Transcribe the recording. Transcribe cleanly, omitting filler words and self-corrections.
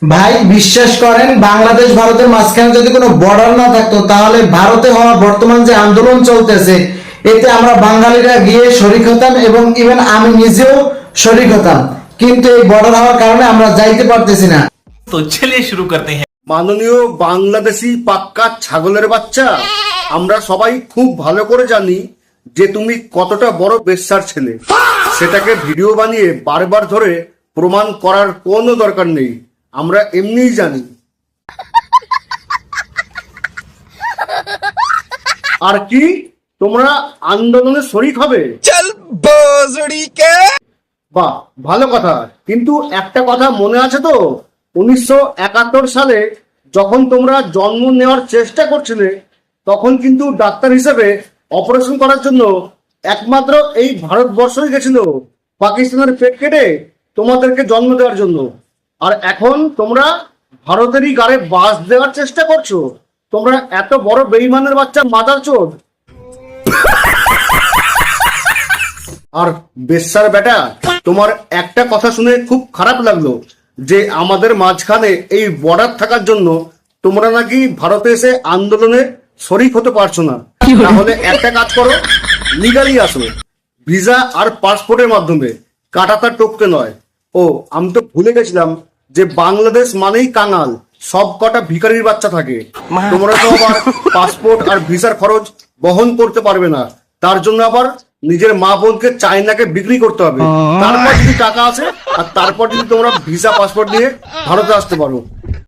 ভাই বিশ্বাস করেন, বাংলাদেশ ভারতের মাঝখানে যদি কোনো বর্ডার না থাকতো তাহলে ভারতে হওয়া বর্তমান যে আন্দোলন চলতেছে এতে আমরা বাঙালিরা গিয়ে শরিক হতাম এবং ইভেন আমি নিজেও শরিক হতাম, কিন্তু এই বর্ডার হওয়ার কারণে আমরা যাইতে পারতেছি না। तो चलिए शुरू करते हैं। মাননীয় বাংলাদেশি পাক্কা ছাগলের বাচ্চা, আমরা সবাই খুব ভালো করে জানি যে তুমি কতটা বড় বেশ্যার ছেলে। সেটাকে ভিডিও বানিয়ে বারবার ধরে প্রমাণ করার কোনো দরকার নেই, আমরা এমনিই জানি। আর কি তোমরা আন্দোলনে শরিক হবে? বাহ, ভালো কথা। কিন্তু একটা কথা মনে আছে তো, 1971 সালে যখন তোমরা জন্ম নেওয়ার চেষ্টা করছিলে তখন কিন্তু ডাক্তার হিসেবে অপারেশন করার জন্য একমাত্র এই ভারতবর্ষই গেছিল পাকিস্তানের পেট কেটে তোমাদেরকে জন্ম দেওয়ার জন্য। আর এখন তোমরা ভারতেরই গাড়ে বাস দেওয়ার চেষ্টা করছো। তোমরা এত বড় বেঈমানের বাচ্চা মাদার চোদ। আর বেশ্যার বেটা, তোমার একটা কথা শুনে খুব খারাপ লাগলো যে আমাদের মাঝখানে এই বর্ডার থাকার জন্য তোমরা নাকি ভারতে এসে আন্দোলনে শরিক হতে পারছো না। তাহলে একটা কাজ করো, লিগালি আসো, ভিসা আর পাসপোর্টের মাধ্যমে, কাটাতা টপকে নয়। ও আমি তো ভুলে গেছিলাম যে বাংলাদেশ মানেই কাঙাল, সব কটা ভিখারির বাচ্চা থাকে। তোমরা তো আবার পাসপোর্ট আর ভিসার খরচ বহন করতে পারবে না, তার জন্য আবার নিজের মা বোনকে চায়নাকে বিক্রি করতে হবে। তারপর যদি টাকা আসে আর তারপর যদি তোমরা ভিসা পাসপোর্ট নিয়ে ভারতে আসতে পারো।